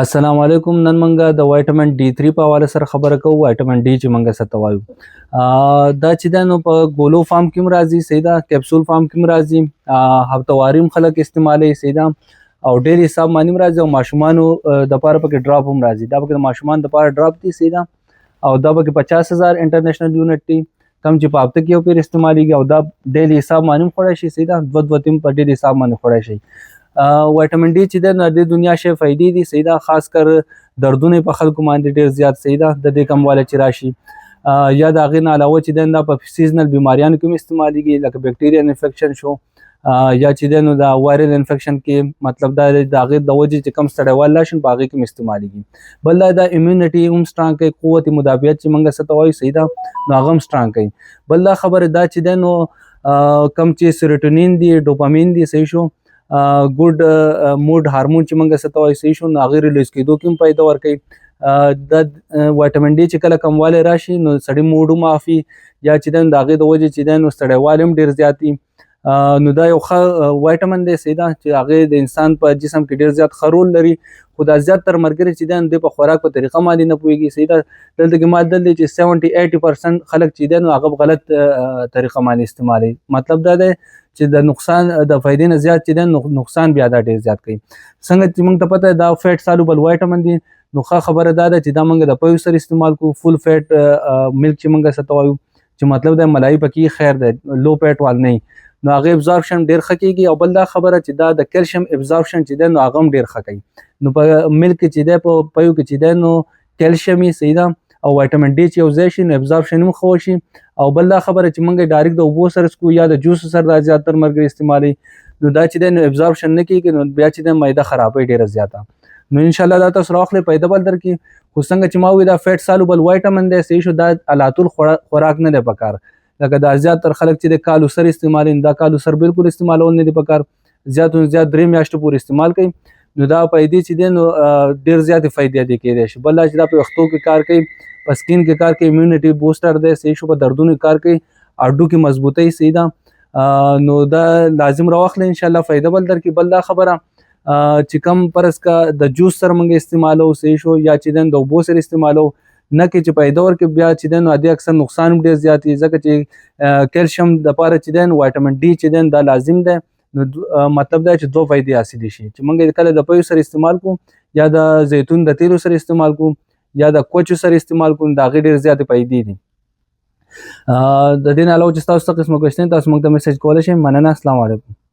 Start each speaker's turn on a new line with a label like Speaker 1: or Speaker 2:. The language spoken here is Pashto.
Speaker 1: السلام علیکم. نن منګه د وایټامین D3 په حواله سره خبره کوو. وایټامین D چې منګه څه ته وایو، دا چې دی نو په ګولو فارم کې هم راځي، صحیح ده، کیپسول فارم کې هم راځي، هفتواري هم خلک استعمالوي، صحیح ده، او ډېر حساب باندې هم راځي، او ماشومانو دپاره پکې ډراپ هم راځي. دا پکې د ماشومانو دپاره ډراپ دي، صحیح ده، او دا پکې 50,000 انټرنیشنل یونټ دي، کم چې په هفته کې یو پیر استعمالیږي، او دا ډیلی حساب باندې هم خوړی شي، صحیح ده، دوه تیم په ډیلی حساب باندې خوړی شي. وایټامین ډي چې دی نو د دنیا شی فایدې دي، صحیح ده، خاص کر دردونه په خلکو باندې ډېر زیات، صحیح ده، د دې کموالی چې راشي، یا د هغې نه علاوه چې دی دا په سیزنل بیماریانو کې هم استعمالیږي، لکه بیکټیریل انفیکشن شو، یا چې دی نو د وایرل انفیکشن کې، مطلب دا دی د هغې د وجې چې کم ستړیوال راشي په هغې کې هم استعمالیږي. بل دا د امیونټي هم سټرانګ کوي، قوت مدافعت چې موږ څه ته وایو، صحیح ده، نو هغه هم سټرانګ کوي. بل دا خبره دا چې دی نو کم چې سیروټونین دی، ډوپامین دی، صحیح شو، ګوډ موډ هارمون چې موږ څه ته وایو، صحیح شو، نو هغې ریلیز کېدو کې هم فایده ورکوي. د وایټامین ډي چې کله کموالی راشي نو سړي موډ هم معافي، یا چې دی نو د هغې د وجې چې دی نو ستړیوالی هم ډېر زیات وي. نو دا یو ښه وایټامین دی، صحیح ده، چې هغې د انسان په جسم کې ډېر زیات ښه رول لري. خو دا زیاتره ملګري چې دی نو دوی په خوراک په طریقه باندې نه پوهېږي، صحیح ده. دلته کې ما لیدل دی چې 70-80% خلک چې دی نو هغه په غلط طریقه باندې استعمالوي. مطلب دا دی چې د نقصان د فایدې نه زیات چې دی نقصان بیا دا ډېر زیات کوي. څنګه چې موږ ته پته ده دا فیټ سالوبل وایټامین دی، نو ښه خبره دا ده چې دا موږ د پویو سره استعمال کوو. فل فیټ ملک چې موږ څه ته وایو، چې مطلب دی ملایي پکې خیر دی، لو فیټ وال نه، نو هغې ابزارپشن ډېر ښه کېږي. او بل دا خبره چې دا د کیلشیم ابزارپشن چې دی نو هغه هم ډېر ښه کوي. نو په ملک کې چې دی، په پویو کې چې دی نو کیلشیم یې، صحیح ده، او وایټامین ډي چې یو ځای شي نو ابزارپشن هم ښه وشي. او بل دا خبره چې موږ ډایرکټ د اوبو سره څکو یا د جوس سره دا زیاتره ملګري استعمالوي، نو دا چې دی نو ابزارپشن نه کېږي، نو بیا چې دی معده خرابوي ډېره زیاته. نو انشاءالله دا تاسو راواخلئ، فایده به درکړي. خو څنګه چې ما وویل دا فیټ سالوبل وایټامین دی، صحیح شو، دا علاتول خوراک نه دی پکار. لکه دا زیاتره خلک چې د کالو سر استعمالوي، دا کالو سر بالکل استعمالول نه دي پکار، زیات زیات 3 میاشتې پورې استعمال کوي. نو دا فایدې چې دی نو ډېر زیاتې فایدې دې کېدای شي. بل دا چې دا په ویښتو کې کار کوي، په سکین کې کار کوي، امیونټي بوسټر دی، صحیح شو، په دردونو کې کار کوي، هډوکي مضبوطوي، صحیح ده. نو دا لازم راواخلئ، انشاءالله فایده به درکړي. بل دا خبره چې کم فرض کا د جوس سره موږ استعمالو، صحیح شو، یا چې دی د اوبو سره استعمالو، نه کې چې پیدا ورکړي، بیا چې دی نو ادې اکثر نقصان هم ډېر زیات وي، ځکه چې کیلشیم دپاره چې دی نو وایټامین ډي چې دی دا لازم دی. نو مطلب دا چې 2 فایدې حاصلې شي، چې موږ کله د پویو سره استعمال کوو، یا د زیتون د تیلو سره استعمال کوو، یا د کوچو سره استعمال کوو، د هغې ډېر زیاتې فایدې دي. د دې نه علاوه چې تاسو څه قسمه کوېسچن تاسو موږ ته میسج کولی شئ. مننه. السلام علیکم.